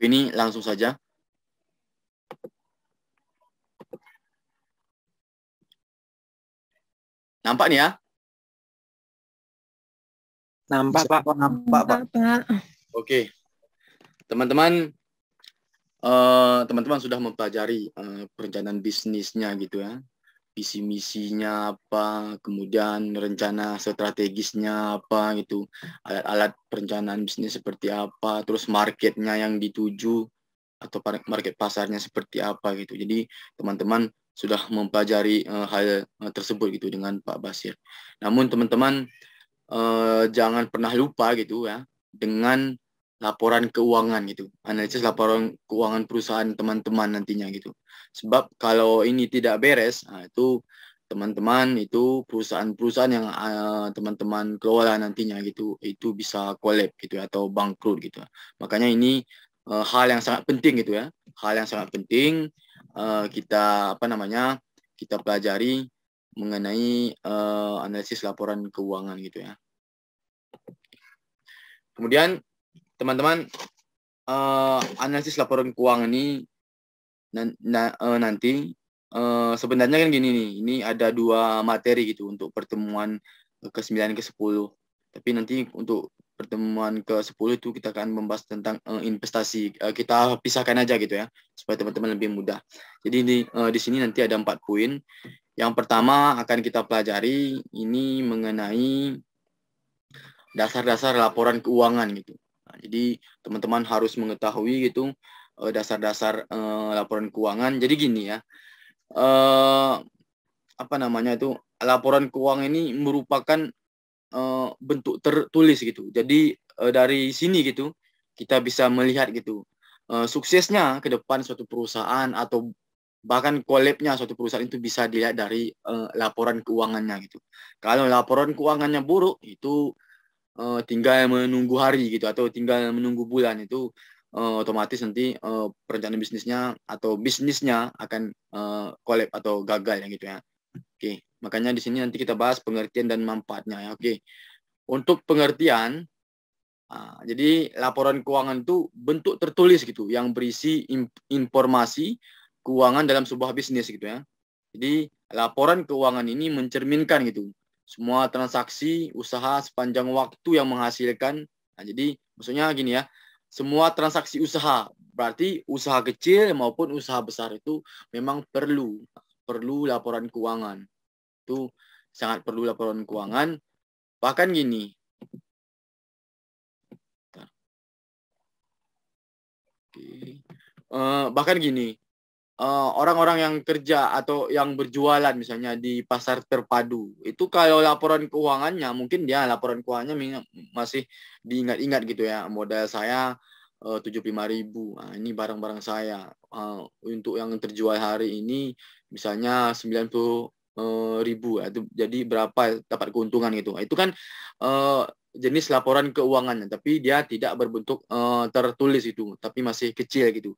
Ini langsung saja. Nampak nih ya? Nampak, Pak. Nampak, Pak. Oke. Teman-teman sudah mempelajari perencanaan bisnisnya gitu ya. Visi misinya apa, kemudian rencana strategisnya apa gitu. Alat-alat perencanaan bisnis seperti apa, terus marketnya yang dituju atau market pasarnya seperti apa gitu. Jadi teman-teman sudah mempelajari hal tersebut gitu dengan Pak Basir. Namun teman-teman jangan pernah lupa gitu ya dengan laporan keuangan gitu, analisis laporan keuangan perusahaan teman-teman nantinya gitu. Sebab kalau ini tidak beres, itu teman-teman itu perusahaan-perusahaan yang teman-teman kelola nantinya gitu, itu bisa collapse gitu ya, atau bangkrut gitu. Makanya ini hal yang sangat penting gitu ya, hal yang sangat penting kita kita pelajari mengenai analisis laporan keuangan gitu ya. Kemudian teman-teman analisis laporan keuangan ini nanti sebenarnya kan gini nih, ini ada 2 materi gitu untuk pertemuan ke-9 ke-10. Tapi nanti untuk pertemuan ke-10 itu kita akan membahas tentang investasi. Kita pisahkan aja gitu ya supaya teman-teman lebih mudah. Jadi di sini nanti ada 4 poin. Yang pertama akan kita pelajari ini mengenai dasar-dasar laporan keuangan gitu. Nah, jadi teman-teman harus mengetahui gitu dasar-dasar laporan keuangan. Jadi gini ya, laporan keuangan ini merupakan bentuk tertulis gitu. Jadi dari sini gitu kita bisa melihat gitu suksesnya ke depan suatu perusahaan atau bahkan kolapsnya suatu perusahaan itu bisa dilihat dari laporan keuangannya gitu. Kalau laporan keuangannya buruk itu tinggal menunggu hari gitu atau tinggal menunggu bulan itu otomatis nanti perencanaan bisnisnya akan collapse atau gagal ya gitu ya. Oke, makanya di sini nanti kita bahas pengertian dan manfaatnya ya. Oke. Untuk pengertian, jadi laporan keuangan itu bentuk tertulis gitu yang berisi informasi keuangan dalam sebuah bisnis gitu ya. Jadi laporan keuangan ini mencerminkan gitu semua transaksi usaha sepanjang waktu yang menghasilkan. Nah, jadi maksudnya gini ya, semua transaksi usaha berarti usaha kecil maupun usaha besar itu memang perlu laporan keuangan. Itu sangat perlu laporan keuangan. Bahkan gini. Bahkan gini, orang-orang yang kerja atau yang berjualan misalnya di pasar terpadu itu kalau laporan keuangannya mungkin dia laporan keuangannya masih diingat-ingat gitu ya, modal saya 75.000, nah, ini barang-barang saya untuk yang terjual hari ini misalnya 90.000 itu jadi berapa dapat keuntungan gitu. Itu kan jenis laporan keuangannya tapi dia tidak berbentuk tertulis itu tapi masih kecil gitu.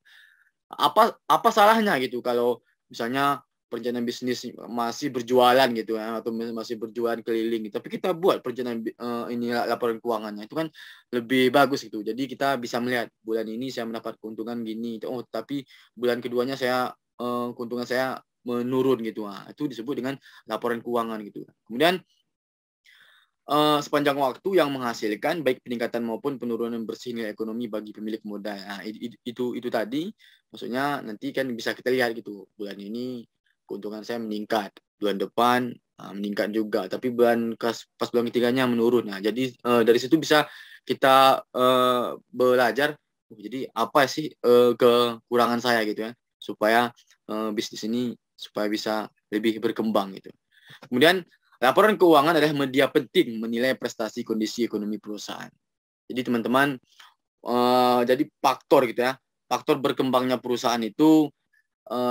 Apa salahnya gitu kalau misalnya perencanaan bisnis masih berjualan gitu ya atau masih berjualan keliling gitu. Tapi kita buat perencanaan ini laporan keuangannya itu kan lebih bagus gitu. Jadi kita bisa melihat bulan ini saya mendapat keuntungan gini. Oh, tapi bulan keduanya keuntungan saya menurun gitu. Nah, itu disebut dengan laporan keuangan gitu. Kemudian sepanjang waktu yang menghasilkan baik peningkatan maupun penurunan bersih nilai ekonomi bagi pemilik modal. Nah, itu tadi maksudnya nanti kan bisa kita lihat gitu. Bulan ini keuntungan saya meningkat, bulan depan meningkat juga, tapi pas bulan ketiganya menurun. Nah, jadi dari situ bisa kita belajar jadi apa sih kekurangan saya gitu ya supaya bisnis ini supaya bisa lebih berkembang gitu. Kemudian laporan keuangan adalah media penting menilai prestasi kondisi ekonomi perusahaan. Jadi teman-teman, jadi faktor gitu ya, faktor berkembangnya perusahaan itu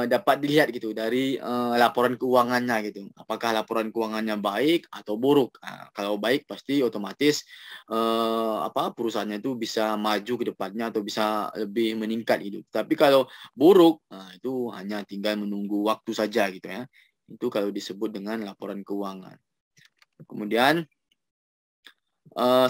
dapat dilihat gitu dari laporan keuangannya gitu. Apakah laporan keuangannya baik atau buruk? Nah, kalau baik pasti otomatis perusahaannya itu bisa maju ke depannya atau bisa lebih meningkat gitu. Tapi kalau buruk, nah, itu hanya tinggal menunggu waktu saja gitu ya. Itu kalau disebut dengan laporan keuangan. Kemudian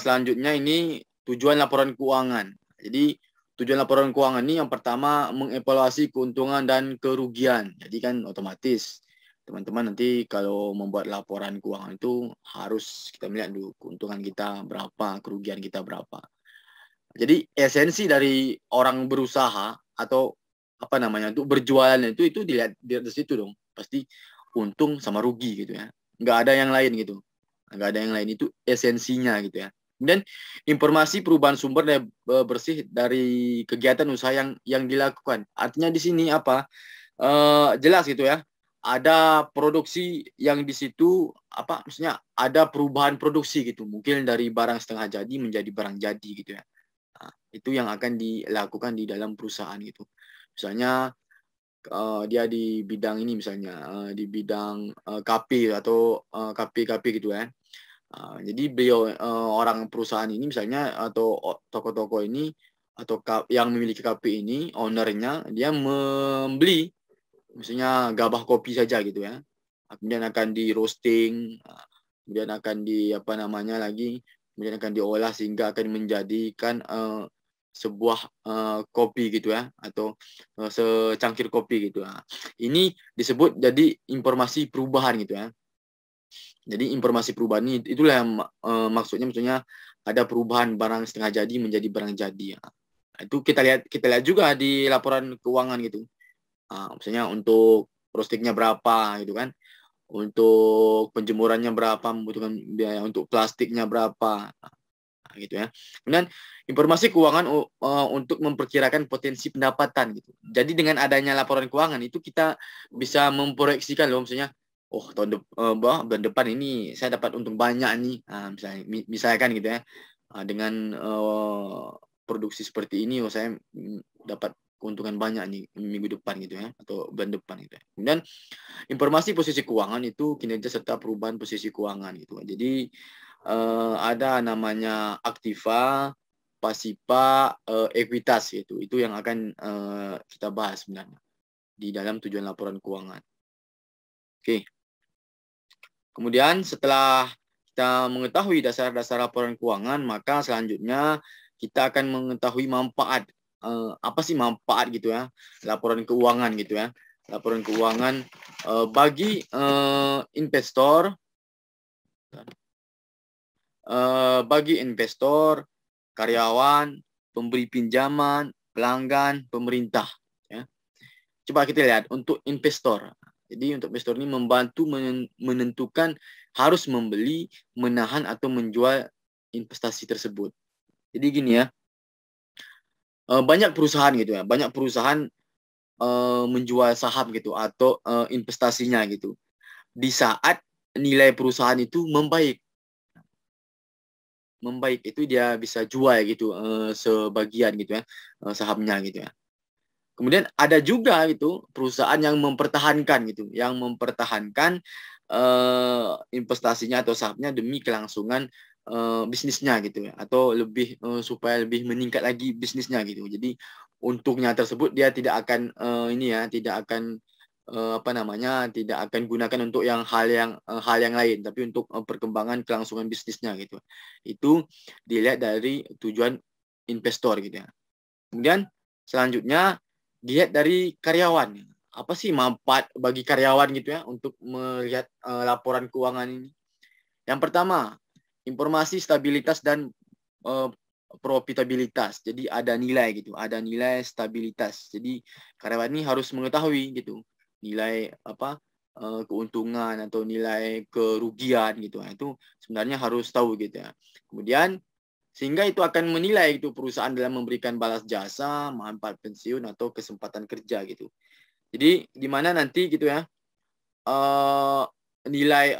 selanjutnya ini tujuan laporan keuangan. Jadi tujuan laporan keuangan ini yang pertama mengevaluasi keuntungan dan kerugian. Jadi kan otomatis teman-teman nanti kalau membuat laporan keuangan itu harus kita melihat dulu keuntungan kita berapa, kerugian kita berapa. Jadi esensi dari orang berusaha atau apa namanya untuk berjualan itu dilihat dari situ dong. Pasti untung sama rugi gitu ya. Nggak ada yang lain gitu. Nggak ada yang lain, itu esensinya gitu ya. Dan informasi perubahan sumber daya bersih dari kegiatan usaha yang dilakukan. Artinya di sini apa? Jelas gitu ya. Ada produksi yang di situ apa maksudnya ada perubahan produksi gitu. Mungkin dari barang setengah jadi menjadi barang jadi gitu ya. Nah, itu yang akan dilakukan di dalam perusahaan gitu. Misalnya dia di bidang ini misalnya di bidang KP atau KP gitu ya. Jadi beliau orang perusahaan ini misalnya atau toko-toko ini atau yang memiliki KP ini ownernya dia membeli misalnya gabah kopi saja gitu ya. Kemudian akan di roasting, kemudian akan di apa namanya lagi, kemudian akan diolah sehingga akan menjadikan sebuah kopi gitu ya atau secangkir kopi gitu. Nah, ini disebut jadi informasi perubahan gitu ya. Jadi informasi perubahan ini itulah yang maksudnya ada perubahan barang setengah jadi menjadi barang jadi. Nah, itu kita lihat juga di laporan keuangan gitu. Misalnya untuk roastingnya berapa gitu kan, untuk penjemurannya berapa, membutuhkan biaya untuk plastiknya berapa, gitu ya. Kemudian informasi keuangan untuk memperkirakan potensi pendapatan gitu. Jadi dengan adanya laporan keuangan itu kita bisa memproyeksikan loh, misalnya, oh bulan depan ini saya dapat untung banyak nih, misalkan gitu ya, dengan produksi seperti ini, oh saya dapat keuntungan banyak nih minggu depan gitu ya atau bulan depan gitu ya. Kemudian informasi posisi keuangan itu kinerja serta perubahan posisi keuangan gitu. Jadi ada namanya aktiva, pasiva, ekuitas gitu. Itu yang akan kita bahas sebenarnya di dalam tujuan laporan keuangan. Oke. Kemudian setelah kita mengetahui dasar-dasar laporan keuangan, maka selanjutnya kita akan mengetahui manfaat. Apa sih manfaat gitu ya laporan keuangan gitu ya. Laporan keuangan bagi investor, karyawan, pemberi pinjaman, pelanggan, pemerintah. Ya. Coba kita lihat untuk investor. Jadi untuk investor ini membantu menentukan harus membeli, menahan atau menjual investasi tersebut. Jadi gini ya, banyak perusahaan gitu ya, banyak perusahaan menjual saham gitu atau investasinya gitu. Di saat nilai perusahaan itu membaik itu dia bisa jual gitu sebagian gitu ya sahamnya gitu ya. Kemudian ada juga gitu perusahaan yang mempertahankan gitu, yang mempertahankan investasinya atau sahamnya demi kelangsungan bisnisnya gitu ya, atau lebih supaya lebih meningkat lagi bisnisnya gitu. Jadi untungnya tersebut dia tidak akan tidak akan tidak akan gunakan untuk hal yang lain, tapi untuk perkembangan kelangsungan bisnisnya gitu. Itu dilihat dari tujuan investor gitu ya. Kemudian selanjutnya dilihat dari karyawan. Apa sih manfaat bagi karyawan gitu ya untuk melihat laporan keuangan ini? Yang pertama, informasi stabilitas dan profitabilitas. Jadi ada nilai gitu, ada nilai stabilitas. Jadi karyawan ini harus mengetahui gitu nilai keuntungan atau nilai kerugian gitu. Nah, itu sebenarnya harus tahu gitu ya. Kemudian sehingga itu akan menilai itu perusahaan dalam memberikan balas jasa, manfaat pensiun atau kesempatan kerja gitu. Jadi di mana nanti gitu ya nilai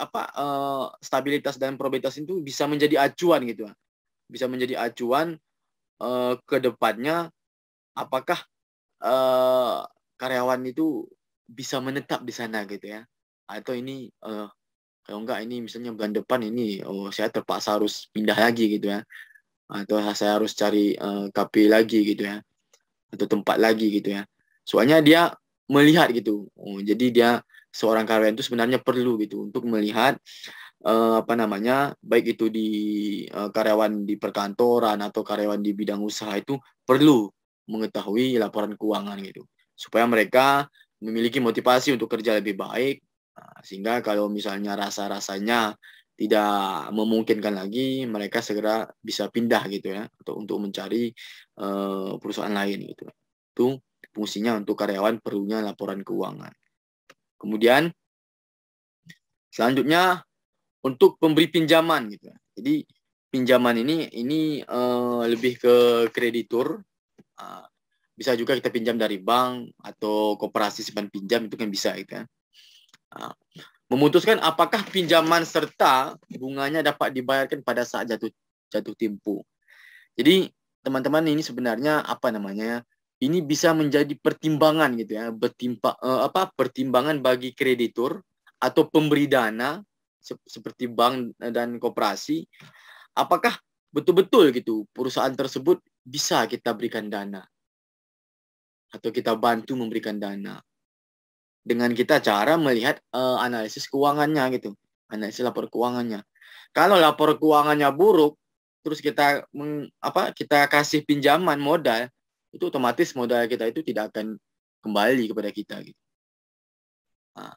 stabilitas dan probabilitas itu bisa menjadi acuan gitu ya. Bisa menjadi acuan ke depannya apakah karyawan itu bisa menetap di sana gitu ya. Atau ini kalau enggak ini misalnya bulan depan ini saya terpaksa harus pindah lagi gitu ya. Atau saya harus cari KP lagi gitu ya. Atau tempat lagi gitu ya. Soalnya dia melihat gitu. Jadi dia seorang karyawan itu sebenarnya perlu gitu untuk melihat baik itu di karyawan di perkantoran atau karyawan di bidang usaha itu perlu mengetahui laporan keuangan gitu, supaya mereka memiliki motivasi untuk kerja lebih baik. Sehingga kalau misalnya rasa-rasanya tidak memungkinkan lagi, mereka segera bisa pindah gitu ya, untuk mencari perusahaan lain gitu. Itu fungsinya untuk karyawan perlunya laporan keuangan. Kemudian selanjutnya untuk pemberi pinjaman gitu ya. Jadi pinjaman ini lebih ke kreditur. Bisa juga kita pinjam dari bank atau koperasi simpan pinjam, itu kan bisa gitu ya. Memutuskan apakah pinjaman serta bunganya dapat dibayarkan pada saat jatuh tempo. Jadi teman-teman, ini sebenarnya apa namanya? Ini bisa menjadi pertimbangan gitu ya, pertimbangan bagi kreditur atau pemberi dana seperti bank dan koperasi. Apakah betul-betul gitu perusahaan tersebut bisa kita berikan dana atau kita bantu memberikan dana dengan kita cara melihat analisis keuangannya gitu, analisis lapor keuangannya. Kalau lapor keuangannya buruk, terus kita kita kasih pinjaman modal, itu otomatis modal kita itu tidak akan kembali kepada kita gitu.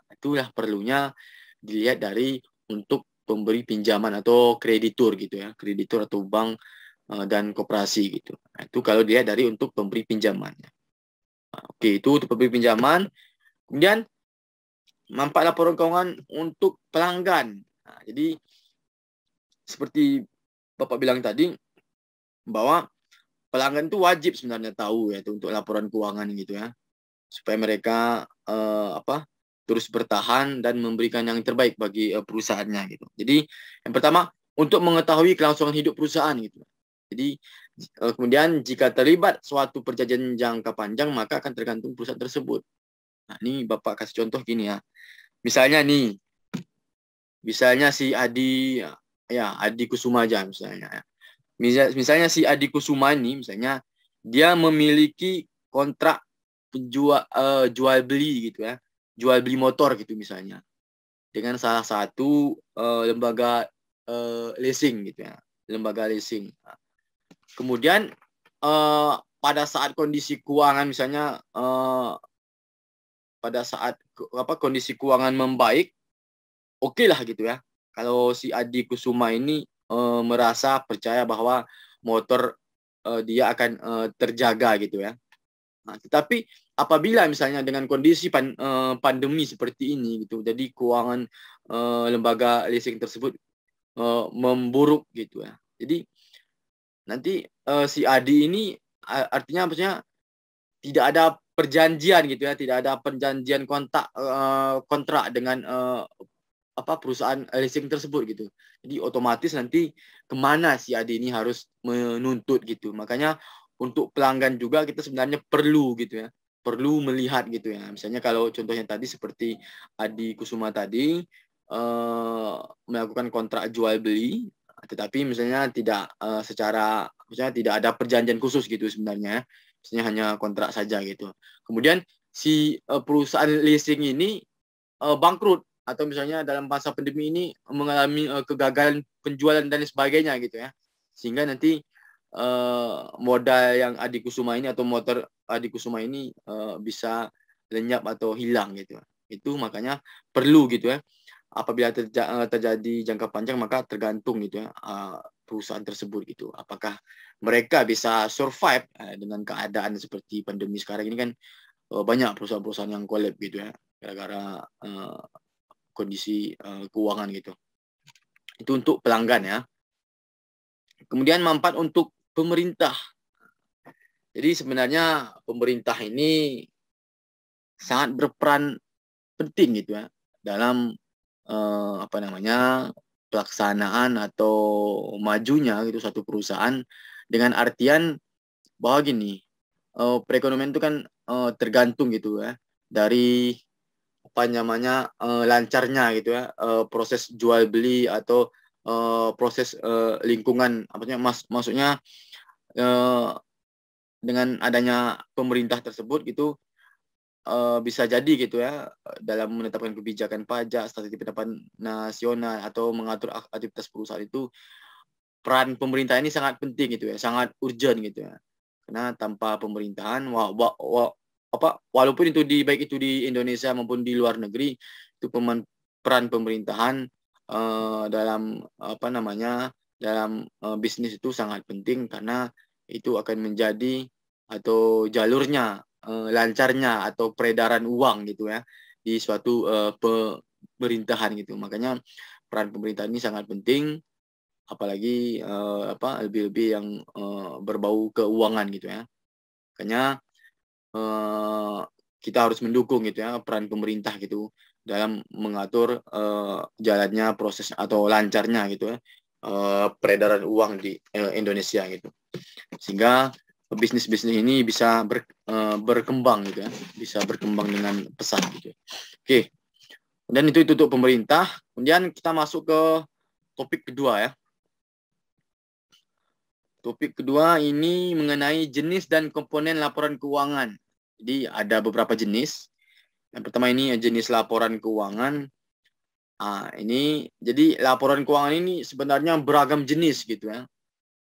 Itulah perlunya dilihat dari untuk pemberi pinjaman atau kreditur gitu ya, kreditur atau bank dan koperasi gitu. Itu kalau dilihat dari untuk pemberi pinjamannya. Oke, itu untuk pemberi pinjaman. Kemudian manfaat laporan keuangan untuk pelanggan. Jadi seperti Bapak bilang tadi, bahwa pelanggan itu wajib sebenarnya tahu ya untuk laporan keuangan gitu ya, supaya mereka terus bertahan dan memberikan yang terbaik bagi perusahaannya gitu. Jadi yang pertama, untuk mengetahui kelangsungan hidup perusahaan gitu. Jadi kemudian jika terlibat suatu perjanjian jangka panjang, maka akan tergantung perusahaan tersebut. Nah, ini Bapak kasih contoh gini ya. Misalnya si Adi, ya Adi Kusuma aja misalnya. Misalnya si Adi Kusuma ini, misalnya dia memiliki kontrak jual beli gitu ya, jual beli motor gitu misalnya, dengan salah satu lembaga leasing gitu ya, lembaga leasing. Kemudian pada saat kondisi keuangan misalnya pada saat kondisi keuangan membaik, oke lah gitu ya. Kalau si Adi Kusuma ini merasa percaya bahwa motor dia akan terjaga gitu ya. Nah, tetapi apabila misalnya dengan kondisi pandemi seperti ini gitu, jadi keuangan lembaga leasing tersebut memburuk gitu ya. Jadi nanti si Adi ini artinya maksudnya tidak ada perjanjian gitu ya, tidak ada perjanjian kontrak dengan perusahaan leasing tersebut gitu. Jadi otomatis nanti kemana si Adi ini harus menuntut gitu. Makanya untuk pelanggan juga kita sebenarnya perlu gitu ya, perlu melihat gitu ya. Misalnya kalau contohnya tadi seperti Adi Kusuma tadi melakukan kontrak jual beli, tetapi misalnya tidak misalnya tidak ada perjanjian khusus gitu sebenarnya. Misalnya hanya kontrak saja gitu. Kemudian si perusahaan leasing ini bangkrut, atau misalnya dalam masa pandemi ini mengalami kegagalan penjualan dan sebagainya gitu ya, sehingga nanti modal yang Adi Kusuma ini atau motor Adi Kusuma ini bisa lenyap atau hilang gitu. Itu makanya perlu gitu ya, apabila terjadi jangka panjang, maka tergantung gitu ya perusahaan tersebut gitu, apakah mereka bisa survive dengan keadaan seperti pandemi sekarang ini kan. Banyak perusahaan-perusahaan yang collab gitu ya, gara-gara kondisi keuangan gitu. Itu untuk pelanggan ya. Kemudian manfaat untuk pemerintah. Jadi sebenarnya pemerintah ini sangat berperan penting gitu ya dalam pelaksanaan atau majunya gitu suatu perusahaan, dengan artian bahwa gini, perekonomian itu kan tergantung gitu ya dari lancarnya gitu ya proses jual beli atau proses lingkungan, maksudnya dengan adanya pemerintah tersebut gitu, bisa jadi gitu ya dalam menetapkan kebijakan pajak, strategi pendapatan nasional atau mengatur aktivitas perusahaan itu, peran pemerintah ini sangat penting gitu ya, sangat urgent gitu ya. Karena tanpa pemerintahan, walaupun itu baik itu di Indonesia maupun di luar negeri, itu peran pemerintahan dalam bisnis itu sangat penting, karena itu akan menjadi atau jalurnya lancarnya atau peredaran uang gitu ya di suatu pemerintahan gitu. Makanya peran pemerintah ini sangat penting, apalagi lebih-lebih yang berbau keuangan gitu ya. Makanya kita harus mendukung gitu ya peran pemerintah gitu dalam mengatur jalannya proses atau lancarnya gitu ya peredaran uang di Indonesia gitu, sehingga bisnis-bisnis ini bisa berkembang gitu ya, bisa berkembang dengan pesat gitu. Oke, dan itu untuk pemerintah. Kemudian kita masuk ke topik kedua ya. Topik kedua ini mengenai jenis dan komponen laporan keuangan. Jadi ada beberapa jenis. Yang pertama ini jenis laporan keuangan. Ini jadi laporan keuangan ini sebenarnya beragam jenis gitu ya.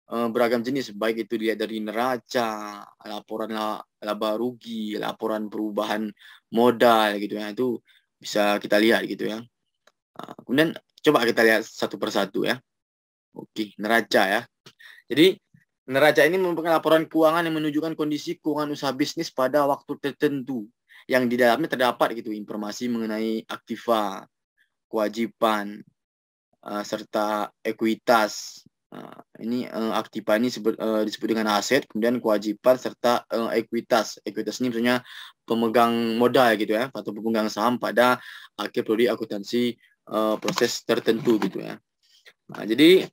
Beragam jenis, baik itu dilihat dari neraca, laporan laba rugi, laporan perubahan modal gitu ya. Itu bisa kita lihat gitu ya. Kemudian coba kita lihat satu persatu ya. Oke, neraca ya. Jadi neraca ini merupakan laporan keuangan yang menunjukkan kondisi keuangan usaha bisnis pada waktu tertentu, yang di dalamnya terdapat gitu informasi mengenai aktiva, kewajiban, serta ekuitas. Ini aktiva ini disebut dengan aset, kemudian kewajiban serta ekuitas. Ekuitas ini misalnya pemegang modal gitu ya, atau pemegang saham pada akhir prodi akuntansi proses tertentu gitu ya. Nah, jadi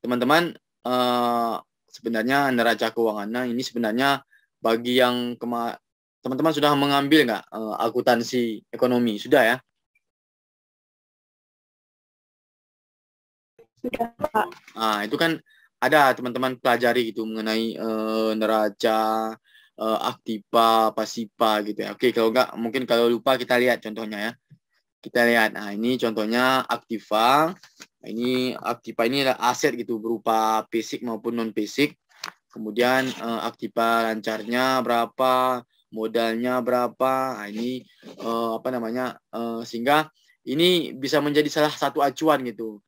teman-teman, sebenarnya neraca keuangan ini sebenarnya bagi yang teman-teman sudah mengambil nggak akuntansi ekonomi, sudah ya? Sudah, Pak. Itu kan ada teman-teman pelajari gitu mengenai neraca, aktiva, pasiva gitu ya. Oke, kalau enggak mungkin kalau lupa kita lihat contohnya ya. Kita lihat. Nah, ini contohnya aktiva. Ini aktiva ini adalah aset gitu berupa basic maupun non basic. Kemudian aktiva lancarnya berapa, modalnya berapa. Nah, ini sehingga ini bisa menjadi salah satu acuan gitu.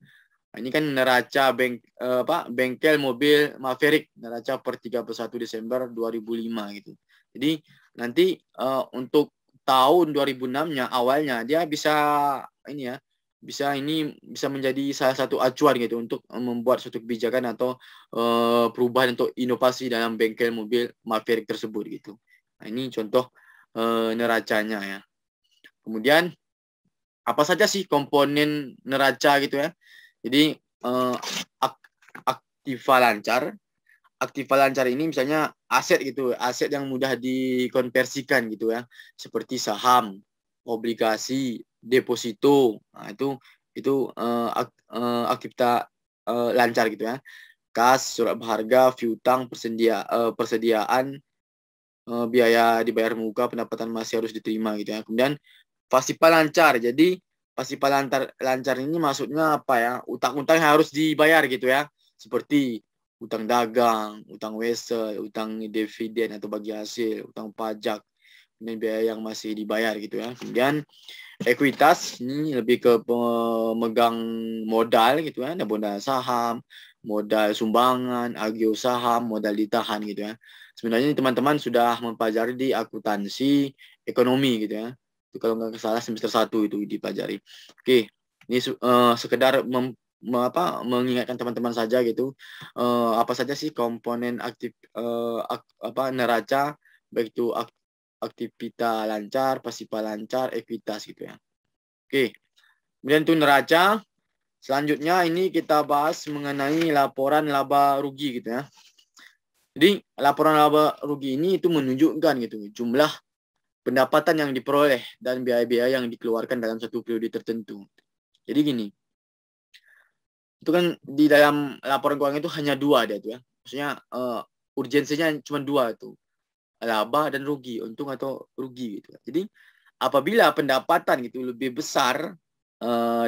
Nah, ini kan neraca bengkel mobil Maverick, neraca per 31 Desember 2005 gitu. Jadi nanti untuk tahun 2006-nya awalnya dia bisa menjadi salah satu acuan gitu untuk membuat suatu kebijakan atau perubahan untuk inovasi dalam bengkel mobil Maverick tersebut gitu. Nah, ini contoh neracanya ya. Kemudian apa saja sih komponen neraca gitu ya? Jadi aktiva lancar. Aktiva lancar ini misalnya aset gitu, aset yang mudah dikonversikan gitu ya, seperti saham, obligasi, deposito. Nah, itu aktiva lancar gitu ya. Kas, surat berharga, piutang, persediaan, biaya dibayar muka, pendapatan masih harus diterima gitu ya. Kemudian pasiva lancar. Jadi pasiva lancar ini maksudnya apa ya? Utang-utang yang harus dibayar gitu ya. Seperti utang dagang, utang wesel, utang dividen atau bagi hasil, utang pajak, dan biaya yang masih dibayar gitu ya. Kemudian ekuitas ini lebih ke pemegang modal gitu ya. Ada modal saham, modal sumbangan, agio saham, modal ditahan gitu ya. Sebenarnya teman-teman sudah mempelajari di akuntansi ekonomi gitu ya. Itu kalau nggak salah semester 1 itu dipelajari. Oke, ini sekedar mengingatkan teman-teman saja gitu. Apa saja sih komponen aktif neraca, baik itu aktivitas lancar, pasiva lancar, ekuitas gitu ya. Oke. Kemudian itu neraca. Selanjutnya ini kita bahas mengenai laporan laba rugi gitu ya. Jadi laporan laba rugi ini itu menunjukkan gitu jumlah pendapatan yang diperoleh dan biaya-biaya yang dikeluarkan dalam satu periode tertentu. Jadi gini, itu kan di dalam laporan keuangan itu hanya dua dia tuh ya. Maksudnya urgensinya cuma dua tuh, laba dan rugi, untung atau rugi gitu. Jadi apabila pendapatan gitu lebih besar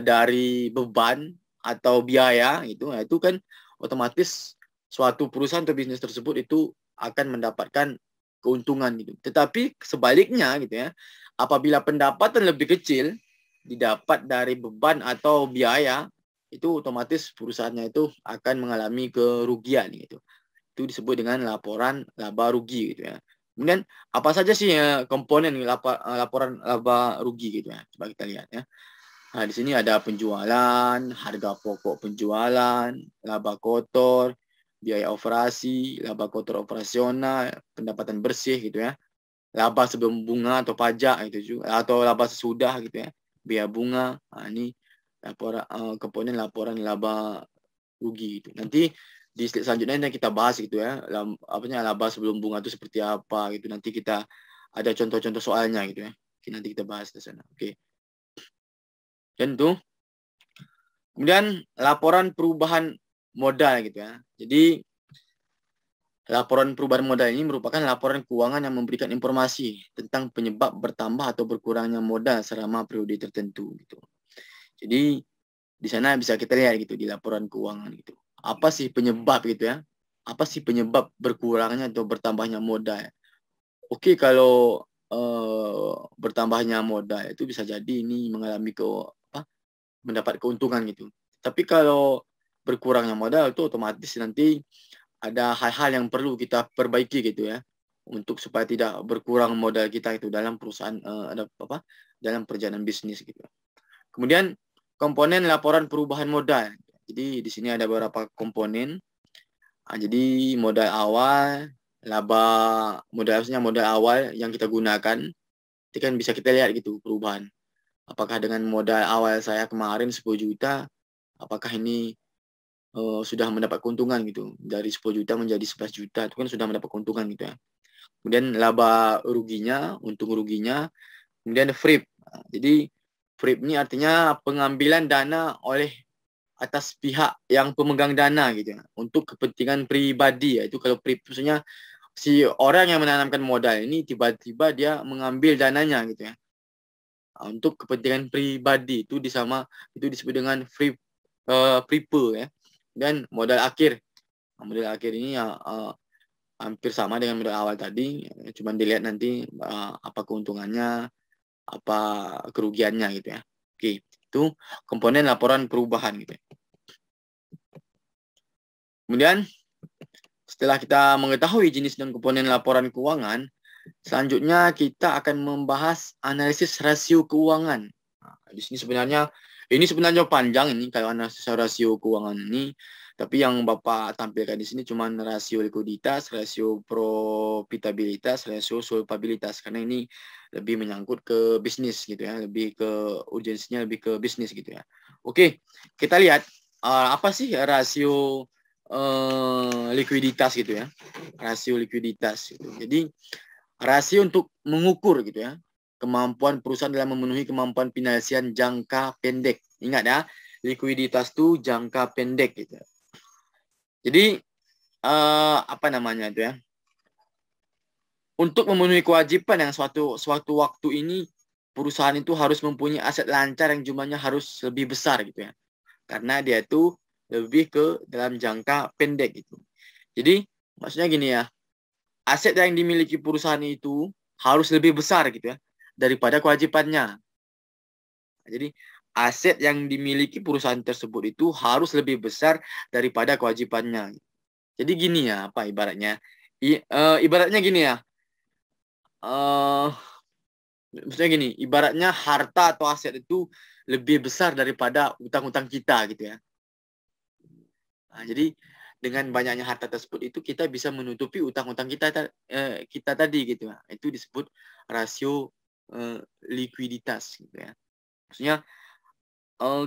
dari beban atau biaya gitu, nah itu kan otomatis suatu perusahaan atau bisnis tersebut itu akan mendapatkan keuntungan gitu. Tetapi sebaliknya gitu ya, apabila pendapatan lebih kecil didapat dari beban atau biaya, itu otomatis perusahaannya itu akan mengalami kerugian gitu. Itu disebut dengan laporan laba rugi gitu ya. Kemudian apa saja sih komponen laporan laba rugi gitu ya? Coba kita lihat ya. Nah, di sini ada penjualan, harga pokok penjualan, laba kotor, biaya operasi, laba kotor operasional, pendapatan bersih gitu ya. Laba sebelum bunga atau pajak itu juga, atau laba sesudah gitu ya. Biaya bunga. Nah, ini komponen laporan laba rugi gitu. Nanti di slide selanjutnya kita bahas gitu ya. Laba sebelum bunga itu seperti apa gitu. Nanti kita ada contoh-contoh soalnya gitu ya. Oke, nanti kita bahas di sana. Oke. Dan itu. Kemudian laporan perubahan modal gitu ya. Jadi laporan perubahan modal ini merupakan laporan keuangan yang memberikan informasi tentang penyebab bertambah atau berkurangnya modal selama periode tertentu gitu. Jadi di sana bisa kita lihat gitu di laporan keuangan gitu. Apa sih penyebab gitu ya? Apa sih penyebab berkurangnya atau bertambahnya modal? Oke, kalau bertambahnya modal itu bisa jadi ini mengalami mendapat keuntungan gitu. Tapi kalau berkurangnya modal itu otomatis nanti ada hal-hal yang perlu kita perbaiki gitu ya, untuk supaya tidak berkurang modal kita itu dalam perusahaan dalam perjalanan bisnis gitu. Kemudian komponen laporan perubahan modal. Jadi di sini ada beberapa komponen. Jadi modal awal, modal awal yang kita gunakan, itu kan bisa kita lihat gitu perubahan. Apakah dengan modal awal saya kemarin 10 juta, apakah ini sudah mendapat keuntungan gitu. Dari 10 juta menjadi 11 juta, itu kan sudah mendapat keuntungan gitu ya. Kemudian laba ruginya, untung ruginya, kemudian FRIP. Jadi FRIP ini artinya pengambilan dana oleh atas pihak yang pemegang dana gitu ya, untuk kepentingan pribadi ya. Itu kalau FRIP maksudnya si orang yang menanamkan modal ini tiba-tiba dia mengambil dananya gitu ya. Untuk kepentingan pribadi itu disebut dengan FRIPE ya. Dan modal akhir. Modal akhir ini ya hampir sama dengan modal awal tadi, cuma dilihat nanti apa keuntungannya, apa kerugiannya gitu ya. Oke, itu komponen laporan perubahan gitu ya. Kemudian setelah kita mengetahui jenis dan komponen laporan keuangan, selanjutnya kita akan membahas analisis rasio keuangan. Nah, di sini sebenarnya panjang ini kalau analisis rasio keuangan ini. Tapi yang Bapak tampilkan di sini cuma rasio likuiditas, rasio profitabilitas, rasio solvabilitas. Karena ini lebih menyangkut ke bisnis gitu ya. Lebih ke urgensinya lebih ke bisnis gitu ya. Oke, kita lihat apa sih rasio likuiditas gitu ya. Rasio likuiditas gitu. Jadi rasio untuk mengukur gitu ya kemampuan perusahaan dalam memenuhi kemampuan finansial jangka pendek. Ingat ya, likuiditas itu jangka pendek gitu. Jadi apa namanya itu ya? Untuk memenuhi kewajiban yang suatu waktu ini perusahaan itu harus mempunyai aset lancar yang jumlahnya harus lebih besar gitu ya. Karena dia itu lebih ke dalam jangka pendek gitu. Jadi maksudnya gini ya, aset yang dimiliki perusahaan itu harus lebih besar gitu ya daripada kewajibannya. Jadi aset yang dimiliki perusahaan tersebut itu harus lebih besar daripada kewajibannya. Jadi gini ya, apa ibaratnya? Ibaratnya gini ya. Maksudnya gini, ibaratnya harta atau aset itu lebih besar daripada utang-utang kita gitu ya. Nah, jadi dengan banyaknya harta tersebut itu kita bisa menutupi utang-utang kita tadi gitu ya. Itu disebut rasio likuiditas gitu ya. Maksudnya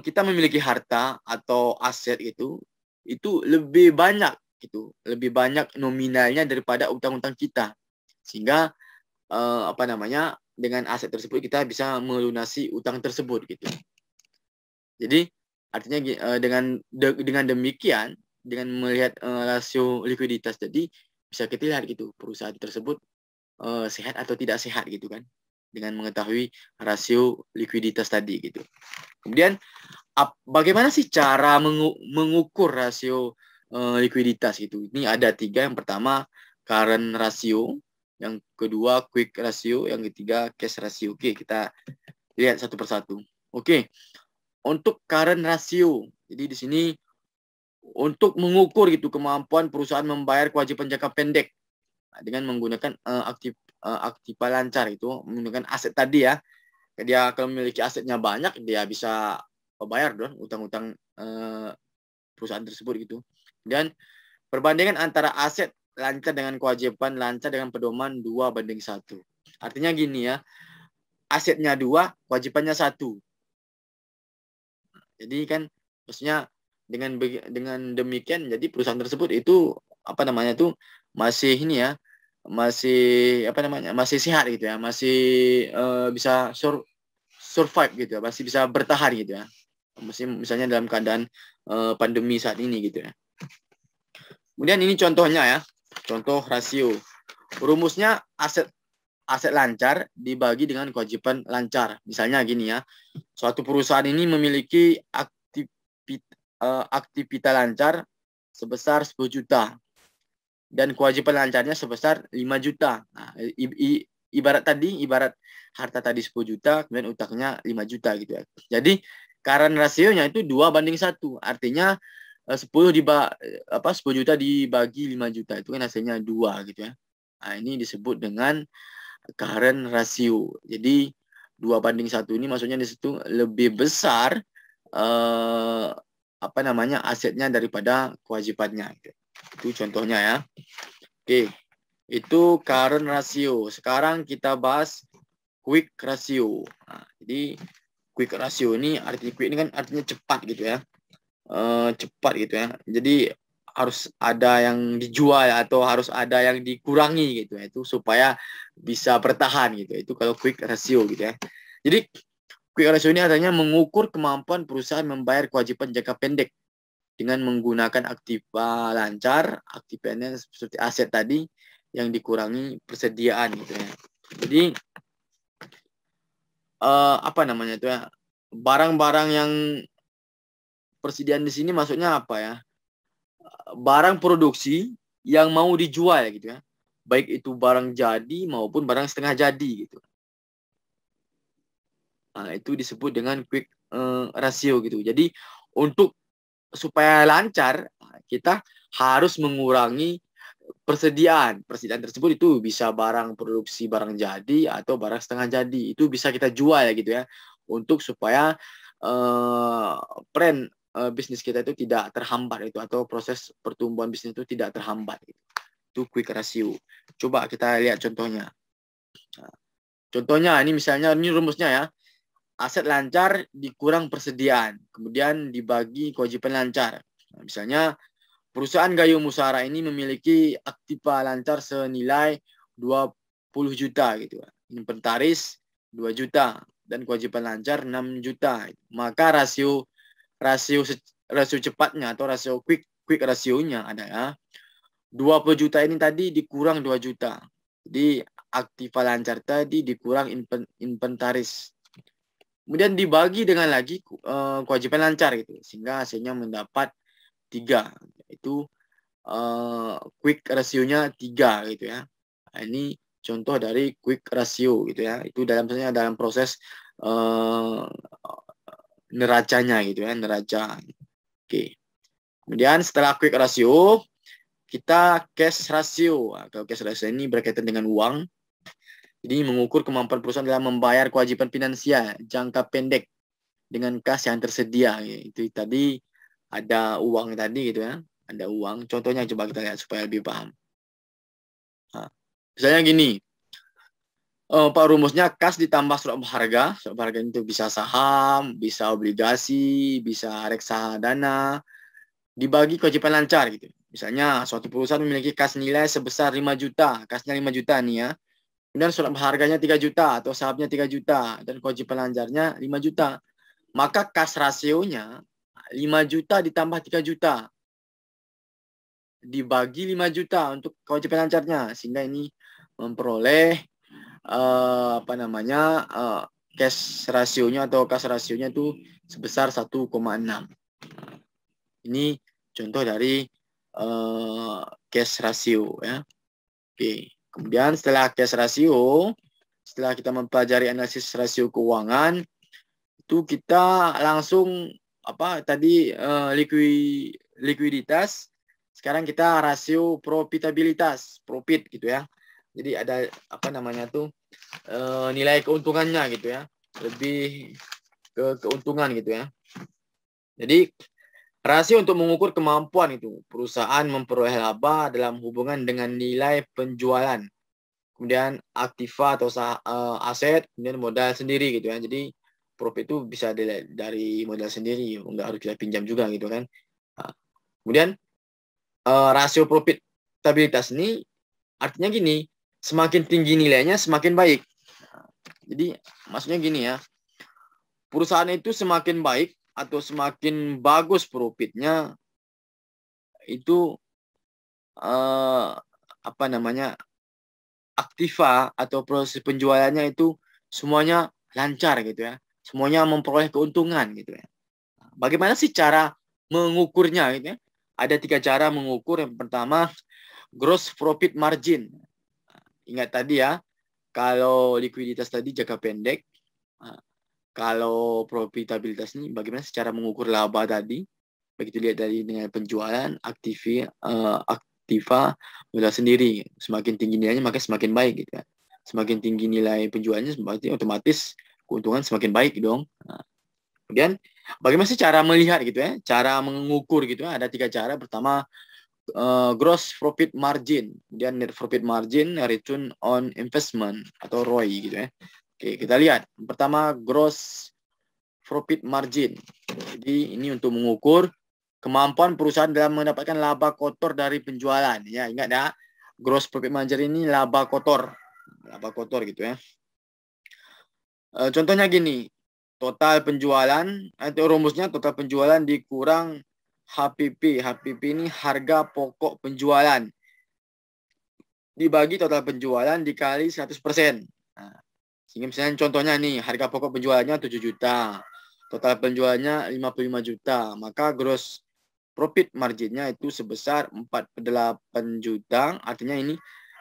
kita memiliki harta atau aset itu lebih banyak gitu, lebih banyak nominalnya daripada utang-utang kita. Sehingga dengan aset tersebut kita bisa melunasi utang tersebut gitu. Jadi artinya dengan demikian, dengan melihat rasio likuiditas tadi bisa kita lihat gitu perusahaan tersebut sehat atau tidak sehat gitu kan, dengan mengetahui rasio likuiditas tadi gitu. Kemudian bagaimana sih cara mengukur rasio likuiditas gitu. Ini ada 3. Yang pertama current ratio, yang kedua quick ratio, yang ketiga cash ratio. Oke, kita lihat satu persatu. Oke. Untuk current ratio. Jadi di sini untuk mengukur gitu kemampuan perusahaan membayar kewajiban jangka pendek dengan menggunakan aktiva lancar itu, menggunakan aset tadi ya. Dia kalau memiliki asetnya banyak, dia bisa bayar dong utang-utang perusahaan tersebut gitu. Dan perbandingan antara aset lancar dengan kewajiban lancar dengan pedoman 2:1. Artinya gini ya, asetnya 2, kewajibannya 1. Jadi kan maksudnya dengan demikian jadi perusahaan tersebut itu apa namanya tuh masih ini ya, masih apa namanya, masih sehat gitu ya, masih bisa survive gitu ya, masih bisa bertahan gitu ya. Misalnya dalam keadaan pandemi saat ini gitu ya. Kemudian ini contohnya ya, contoh rasio. Rumusnya aset lancar dibagi dengan kewajiban lancar. Misalnya gini ya, suatu perusahaan ini memiliki aktivitas lancar sebesar 10 juta dan kewajiban lancarnya sebesar 5 juta. Nah, ibarat harta tadi 10 juta, kemudian utangnya 5 juta gitu ya. Jadi current rasionya itu 2:1. Artinya 10 juta dibagi 5 juta itu kan hasilnya 2 gitu ya. Nah, ini disebut dengan current ratio. Jadi 2:1 ini maksudnya di situ lebih besar asetnya daripada kewajibannya. Itu contohnya ya. Oke, itu current ratio. Sekarang kita bahas quick ratio. Nah, jadi quick ratio ini quick ini kan artinya cepat gitu ya. Cepat gitu ya. Jadi harus ada yang dijual atau harus ada yang dikurangi gitu ya. Itu supaya bisa bertahan gitu. Itu kalau quick ratio gitu ya. Jadi quick ratio ini artinya mengukur kemampuan perusahaan membayar kewajiban jangka pendek dengan menggunakan aktiva lancar, aktivanya seperti aset tadi yang dikurangi persediaan gitu ya. Jadi apa namanya itu ya? Barang-barang yang persediaan di sini maksudnya apa ya? Barang produksi yang mau dijual gitu ya. Baik itu barang jadi maupun barang setengah jadi gitu. Nah, itu disebut dengan quick ratio gitu. Jadi untuk supaya lancar kita harus mengurangi persediaan. Persediaan tersebut itu bisa barang produksi barang jadi atau barang setengah jadi. Itu bisa kita jual ya gitu ya. Untuk supaya tren bisnis kita itu tidak terhambat itu atau proses pertumbuhan bisnis itu tidak terhambat gitu. Itu quick ratio. Coba kita lihat contohnya. Nah, contohnya ini misalnya ini rumusnya ya. Aset lancar dikurang persediaan, kemudian dibagi kewajiban lancar. Nah, misalnya perusahaan Gayung Musara ini memiliki aktiva lancar senilai 20 juta gitu. Inventaris 2 juta dan kewajiban lancar 6 juta. Maka rasio cepatnya atau rasio quick rasionya ada ya. 20 juta ini tadi dikurang 2 juta. Jadi aktiva lancar tadi dikurang inventaris. Kemudian dibagi dengan lagi kewajiban lancar gitu. Sehingga hasilnya mendapat 3. Itu quick rasionya 3 gitu ya. Nah, ini contoh dari quick ratio gitu ya. Itu dalam proses neracanya gitu ya, neraca. Oke. Kemudian setelah quick ratio, kita cash ratio. Nah, kalau cash ratio ini berkaitan dengan uang. Jadi mengukur kemampuan perusahaan dalam membayar kewajiban finansial jangka pendek dengan kas yang tersedia. Itu tadi ada uang tadi gitu ya. Ada uang. Contohnya coba kita lihat supaya lebih paham. Nah, misalnya gini. Pak rumusnya kas ditambah surat berharga. Surat berharga itu bisa saham, bisa obligasi, bisa reksadana. Dibagi kewajiban lancar gitu. Misalnya suatu perusahaan memiliki kas nilai sebesar 5 juta. Kasnya 5 juta nih ya. Kemudian surat berharganya 3 juta atau sahamnya 3 juta dan kewajiban lancarnya 5 juta. Maka kas rasionya 5 juta ditambah 3 juta. Dibagi 5 juta untuk kewajiban lancarnya. Sehingga ini memperoleh cash rasionya atau kas rasionya itu sebesar 1,6. Ini contoh dari cash ratio ya. Oke. Kemudian setelah cash ratio, setelah kita mempelajari analisis rasio keuangan, itu kita langsung tadi likuiditas. Sekarang kita rasio profitabilitas, profit gitu ya. Jadi ada nilai keuntungannya gitu ya. Lebih ke keuntungan gitu ya. Jadi rasio untuk mengukur kemampuan itu perusahaan memperoleh laba dalam hubungan dengan nilai penjualan. Kemudian aktiva atau aset, kemudian modal sendiri gitu ya. Jadi profit itu bisa dari modal sendiri, nggak harus kita pinjam juga gitu kan. Nah, kemudian rasio profitabilitas ini artinya gini, semakin tinggi nilainya semakin baik. Jadi maksudnya gini ya, perusahaan itu semakin baik atau semakin bagus profitnya itu aktiva atau proses penjualannya itu semuanya lancar gitu ya. Semuanya memperoleh keuntungan gitu ya. Bagaimana sih cara mengukurnya gitu ya? Ada 3 cara mengukur. Yang pertama, gross profit margin. Ingat tadi ya, kalau likuiditas tadi jangka pendek, kalau profitabilitas ini bagaimana secara mengukur laba tadi? Begitu lihat dari dengan penjualan, aktiva modal sendiri. Semakin tinggi nilainya maka semakin baik gitu ya. Semakin tinggi nilai penjualannya berarti otomatis keuntungan semakin baik dong. Nah, kemudian bagaimana sih cara melihat gitu ya? Cara mengukur gitu ya? Ada 3 cara. Pertama, gross profit margin, kemudian net profit margin, return on investment atau ROI gitu ya. Oke, kita lihat. Pertama, gross profit margin. Jadi ini untuk mengukur kemampuan perusahaan dalam mendapatkan laba kotor dari penjualan. Ya, ingat ya, gross profit margin ini laba kotor gitu ya. Contohnya gini, total penjualan atau rumusnya total penjualan dikurang HPP. HPP ini harga pokok penjualan dibagi total penjualan dikali 100%. Nah, sehingga misalnya contohnya nih, harga pokok penjualannya 7 juta. Total penjualannya 55 juta. Maka gross profit marginnya itu sebesar 48 juta. Artinya ini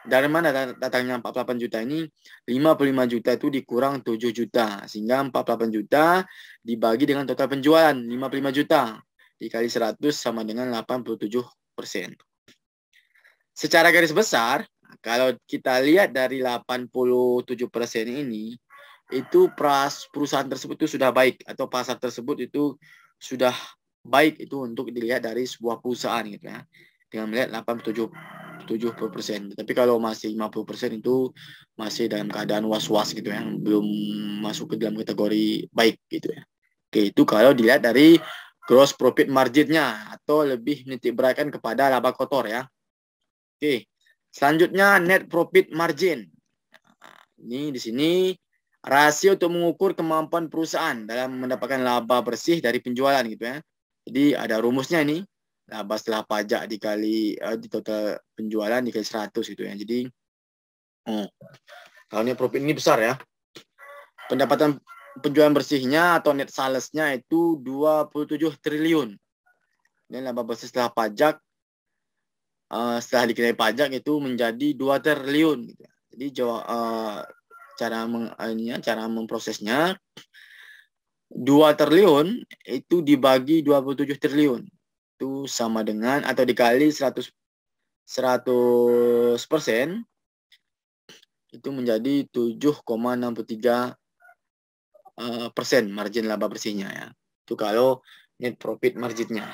dari mana datangnya 48 juta ini? 55 juta itu dikurang 7 juta. Sehingga 48 juta dibagi dengan total penjualan 55 juta. Dikali 100 sama dengan 87%. Secara garis besar, kalau kita lihat dari 87% ini, itu perusahaan tersebut itu sudah baik atau pasar tersebut itu sudah baik itu untuk dilihat dari sebuah perusahaan gitu ya. Dengan melihat 87%. Tapi kalau masih 50% itu masih dalam keadaan was-was gitu ya, belum masuk ke dalam kategori baik gitu ya. Oke, itu kalau dilihat dari gross profit marginnya atau lebih menitik beratkan kepada laba kotor ya. Oke. Selanjutnya net profit margin. Ini di sini rasio untuk mengukur kemampuan perusahaan dalam mendapatkan laba bersih dari penjualan gitu ya. Jadi ada rumusnya ini, laba setelah pajak dikali di total penjualan dikali 100 gitu ya. Jadi kalau net profit ini besar ya. Pendapatan penjualan bersihnya atau net salesnya itu 27 triliun. Ini laba bersih setelah pajak setelah dikenai pajak itu menjadi 2 triliun gitu. Jadi cara memprosesnya 2 triliun itu dibagi 27 triliun. Itu sama dengan atau dikali 100% itu menjadi 7,63% margin laba bersihnya ya. Itu kalau net profit marginnya.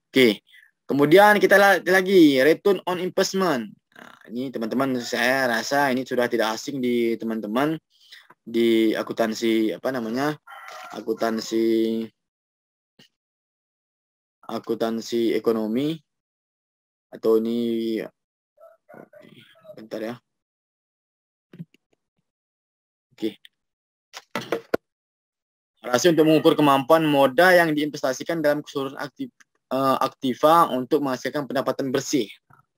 Oke. Kemudian kita lihat lagi return on investment. Nah, ini teman-teman saya rasa ini sudah tidak asing di teman-teman di akuntansi akuntansi ekonomi atau ini bentar ya. Oke. Rasio untuk mengukur kemampuan modal yang diinvestasikan dalam keseluruhan aktiva untuk menghasilkan pendapatan bersih.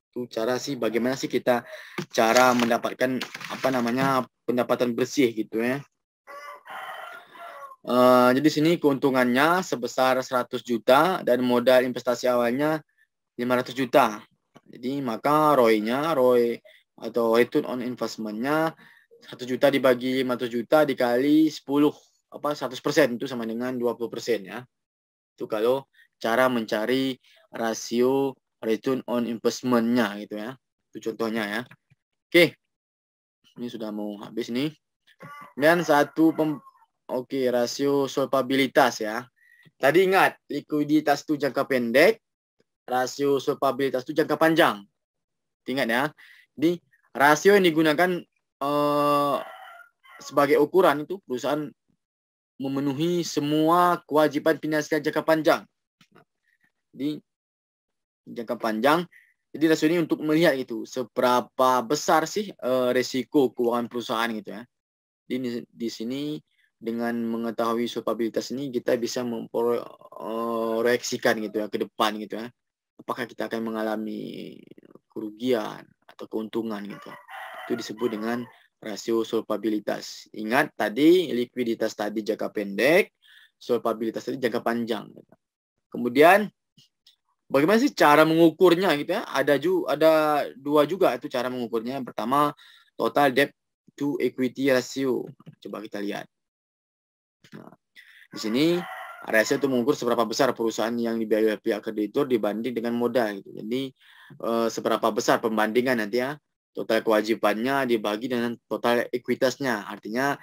Itu cara sih bagaimana sih kita cara mendapatkan pendapatan bersih gitu ya. Jadi sini keuntungannya sebesar 100 juta dan modal investasi awalnya 500 juta. Jadi maka ROI atau return on investment-nya 1 juta dibagi 500 juta dikali 10 100% itu sama dengan 20% ya. Itu kalau cara mencari rasio return on investment-nya gitu ya. Itu contohnya ya. Oke. Ini sudah mau habis nih. Dan rasio solvabilitas ya. Tadi ingat, likuiditas itu jangka pendek, rasio solvabilitas itu jangka panjang. Ingat ya. Jadi rasio yang digunakan sebagai ukuran itu perusahaan memenuhi semua kewajiban finansial jangka panjang. Jadi jangka panjang. Jadi rasio ini untuk melihat gitu seberapa besar sih resiko keuangan perusahaan gitu ya. Di sini dengan mengetahui solvabilitas ini kita bisa memproyeksikan gitu ya ke depan gitu ya. Apakah kita akan mengalami kerugian atau keuntungan gitu. Itu disebut dengan rasio solvabilitas. Ingat tadi likuiditas tadi jangka pendek, solvabilitas tadi jangka panjang. Gitu. Kemudian bagaimana sih cara mengukurnya gitu ya? Ada dua juga itu cara mengukurnya. Yang pertama total debt to equity ratio. Coba kita lihat. Nah, di sini rasio itu mengukur seberapa besar perusahaan yang dibiayai pihak kreditur dibanding dengan modal. Gitu. Jadi seberapa besar pembandingan nanti ya. Total kewajibannya dibagi dengan total ekuitasnya. Artinya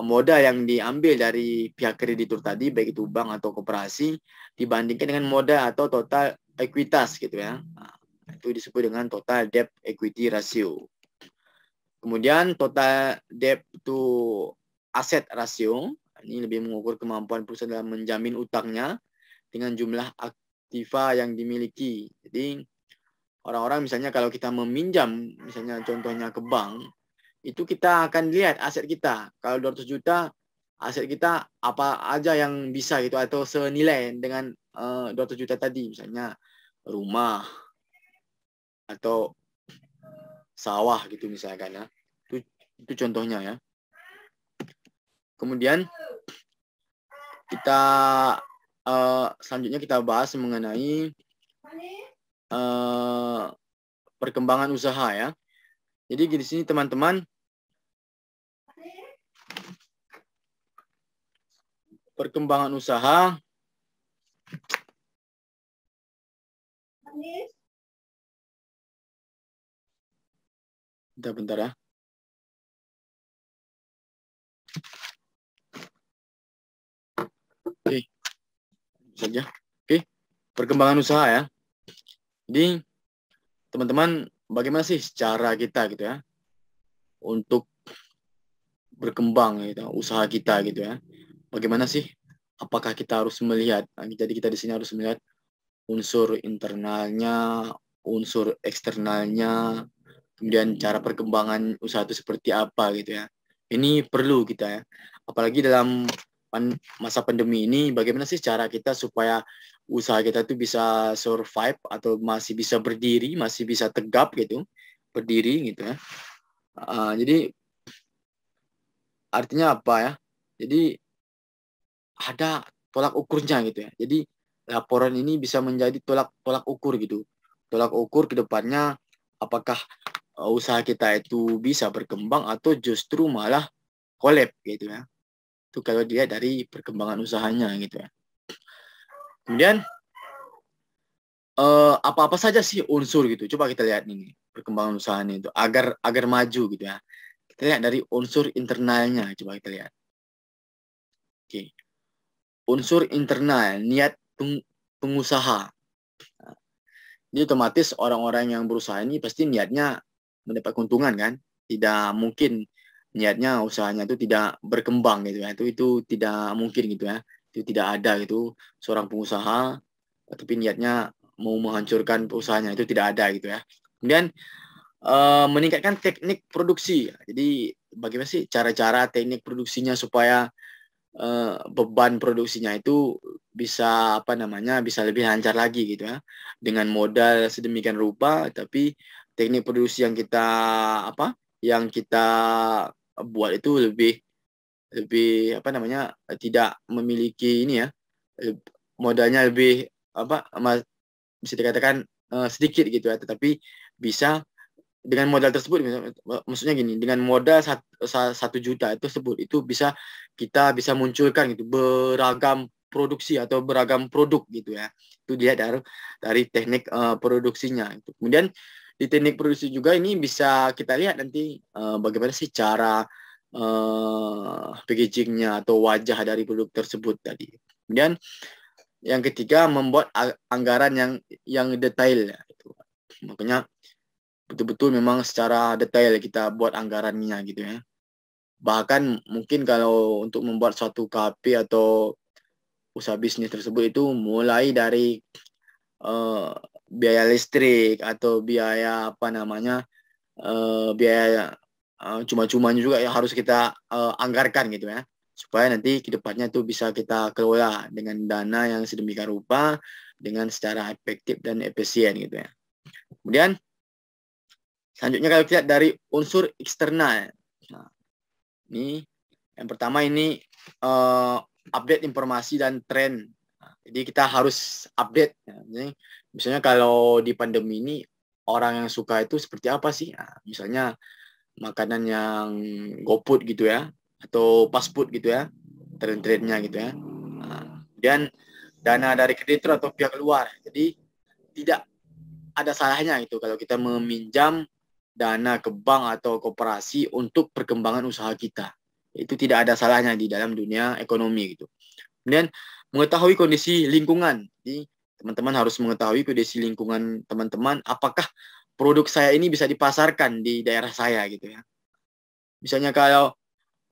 modal yang diambil dari pihak kreditur tadi, baik itu bank atau koperasi, dibandingkan dengan modal atau total ekuitas gitu ya. Nah, itu disebut dengan total debt equity ratio. Kemudian total debt to asset ratio, ini lebih mengukur kemampuan perusahaan dalam menjamin utangnya dengan jumlah aktiva yang dimiliki. Jadi orang-orang misalnya kalau kita meminjam, misalnya contohnya ke bank, itu kita akan lihat aset kita. Kalau 200 juta, aset kita apa aja yang bisa gitu atau senilai dengan 200 juta tadi, misalnya rumah atau sawah gitu misalkan ya. Itu contohnya ya. Kemudian kita selanjutnya kita bahas mengenai perkembangan usaha ya. Jadi di sini teman-teman perkembangan usaha bentar ya. Oke. Saja. Oke. Perkembangan usaha ya. Jadi teman-teman bagaimana sih cara kita gitu ya untuk berkembang gitu usaha kita gitu ya. Bagaimana sih? Apakah kita harus melihat? Jadi kita di sini harus melihat unsur internalnya, unsur eksternalnya, kemudian cara perkembangan usaha itu seperti apa gitu ya. Ini perlu kita ya. Apalagi dalam masa pandemi ini, bagaimana sih cara kita supaya usaha kita itu bisa survive atau masih bisa berdiri, masih bisa tegap gitu, berdiri gitu ya. Jadi artinya apa ya? Jadi ada tolak ukurnya gitu ya. Jadi laporan ini bisa menjadi tolak ukur gitu. Tolak ukur ke depannya apakah usaha kita itu bisa berkembang atau justru malah collab gitu ya. Itu kalau dilihat dari perkembangan usahanya gitu ya. Kemudian apa-apa saja sih unsur gitu. Coba kita lihat ini perkembangan usahanya itu agar maju gitu ya. Kita lihat dari unsur internalnya, coba kita lihat. Oke. Unsur internal, niat pengusaha. Jadi otomatis orang-orang yang berusaha ini pasti niatnya mendapat keuntungan kan. Tidak mungkin niatnya usahanya itu tidak berkembang gitu ya. Itu tidak mungkin gitu ya. Itu tidak ada gitu seorang pengusaha tapi niatnya mau menghancurkan usahanya, itu tidak ada gitu ya. Kemudian meningkatkan teknik produksi. Jadi bagaimana sih cara-cara teknik produksinya supaya beban produksinya itu bisa bisa lebih lancar lagi gitu ya, dengan modal sedemikian rupa tapi teknik produksi yang kita buat itu lebih tidak memiliki ini ya, modalnya lebih bisa dikatakan sedikit gitu ya, tetapi bisa dengan modal tersebut, maksudnya gini, dengan modal 1 juta tersebut itu kita bisa munculkan gitu beragam produksi atau beragam produk gitu ya. Itu dia dari teknik produksinya. Kemudian di teknik produksi juga ini bisa kita lihat nanti bagaimana sih cara packagingnya atau wajah dari produk tersebut tadi. Kemudian yang ketiga, membuat anggaran yang detail. Makanya betul-betul memang secara detail kita buat anggarannya gitu ya. Bahkan mungkin kalau untuk membuat suatu KP atau usaha bisnis tersebut itu mulai dari biaya listrik atau biaya biaya cuma-cumanya juga yang harus kita anggarkan gitu ya, supaya nanti kedepannya itu bisa kita kelola dengan dana yang sedemikian rupa dengan secara efektif dan efisien gitu ya. Kemudian selanjutnya kalau kita lihat dari unsur eksternal, nah, ini yang pertama ini update informasi dan tren. Nah, jadi kita harus update. Nah, misalnya kalau di pandemi ini orang yang suka itu seperti apa sih? Nah, misalnya makanan yang GoFood gitu ya, atau fast food gitu ya, tren-trennya gitu ya. Nah, kemudian dana dari kreditur atau pihak luar. Jadi tidak ada salahnya itu kalau kita meminjam dana ke bank atau koperasi untuk perkembangan usaha kita. Itu tidak ada salahnya di dalam dunia ekonomi gitu. Kemudian mengetahui kondisi lingkungan. Jadi teman-teman harus mengetahui kondisi lingkungan teman-teman, apakah produk saya ini bisa dipasarkan di daerah saya gitu ya. Misalnya kalau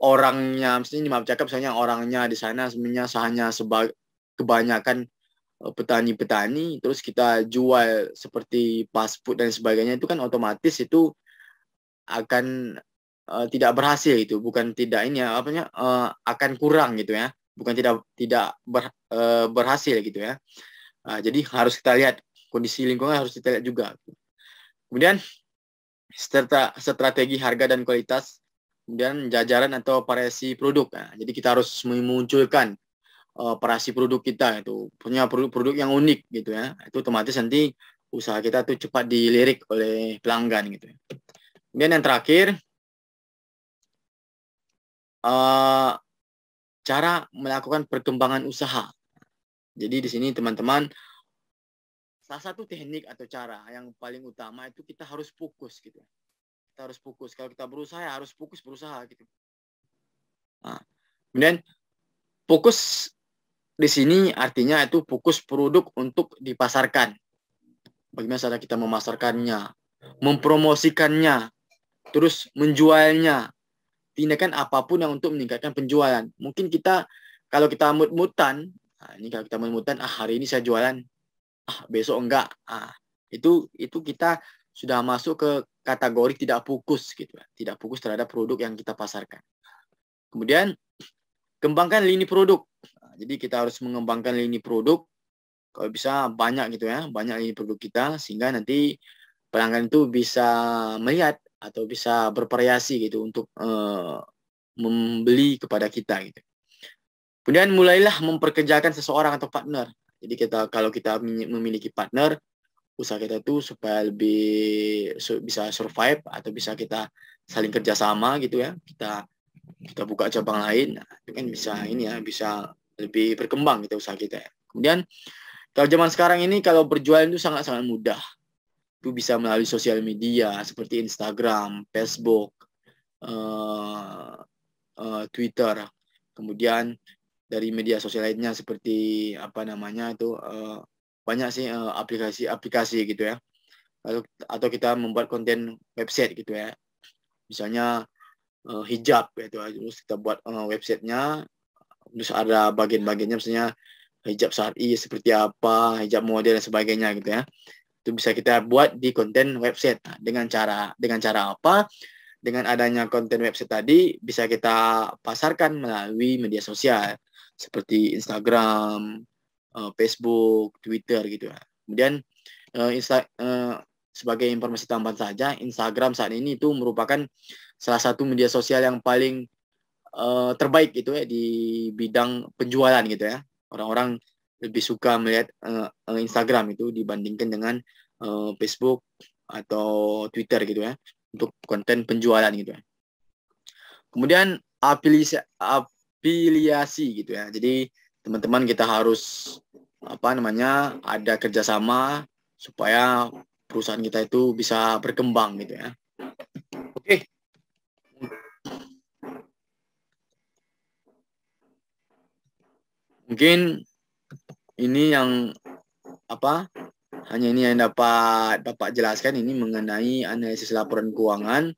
orangnya, misalnya orangnya di sana sebenarnya hanya kebanyakan petani-petani, terus kita jual seperti fast food dan sebagainya, itu kan otomatis itu akan tidak berhasil itu, bukan tidak ini ya, akan kurang gitu ya, bukan tidak berhasil gitu ya. Jadi harus kita lihat kondisi lingkungan, harus kita lihat juga. Kemudian strategi harga dan kualitas, kemudian jajaran atau variasi produk. Jadi kita harus memunculkan variasi produk kita, itu punya produk-produk yang unik gitu ya. Itu otomatis nanti usaha kita tuh cepat dilirik oleh pelanggan gitu ya. Kemudian yang terakhir, cara melakukan perkembangan usaha. Jadi di sini teman-teman, salah satu teknik atau cara yang paling utama itu kita harus fokus gitu. Kita harus fokus. Kalau kita berusaha harus fokus berusaha gitu. Nah, kemudian fokus di sini artinya itu fokus produk untuk dipasarkan. Bagaimana cara kita memasarkannya, mempromosikannya, terus menjualnya. Tindakan apapun yang untuk meningkatkan penjualan. Mungkin kalau kita mut-mutan, hari ini saya jualan, besok enggak. Itu kita sudah masuk ke kategori tidak fokus gitu, tidak fokus terhadap produk yang kita pasarkan. Kemudian kembangkan lini produk. Jadi kita harus mengembangkan lini produk, kalau bisa banyak gitu ya, banyak lini produk kita, sehingga nanti pelanggan itu bisa melihat atau bisa bervariasi gitu untuk membeli kepada kita gitu. Kemudian mulailah memperkerjakan seseorang atau partner. Jadi kalau kita memiliki partner, usaha kita itu supaya lebih bisa survive atau bisa kita saling kerjasama gitu ya. Kita buka cabang lain, itu kan bisa lebih berkembang gitu usaha kita ya. Kemudian kalau zaman sekarang ini kalau berjualan itu sangat-sangat mudah. Itu bisa melalui sosial media seperti Instagram, Facebook, Twitter. Kemudian dari media sosial lainnya seperti banyak sih aplikasi-aplikasi gitu ya. Atau kita membuat konten website gitu ya. Misalnya hijab gitu, terus kita buat websitenya, terus ada bagian-bagiannya, misalnya hijab syar'i seperti apa, hijab model dan sebagainya gitu ya. Itu bisa kita buat di konten website. Nah, dengan cara apa? Dengan adanya konten website tadi bisa kita pasarkan melalui media sosial seperti Instagram, Facebook, Twitter gitu ya. Kemudian sebagai informasi tambahan saja, Instagram saat ini itu merupakan salah satu media sosial yang paling terbaik gitu ya di bidang penjualan gitu ya. Orang-orang lebih suka melihat Instagram itu dibandingkan dengan Facebook atau Twitter gitu ya, untuk konten penjualan gitu ya. Kemudian afiliasi gitu ya. Jadi teman-teman kita harus ada kerjasama supaya perusahaan kita itu bisa berkembang gitu ya. Oke. Mungkin ini yang hanya ini yang dapat Bapak jelaskan ini mengenai analisis laporan keuangan.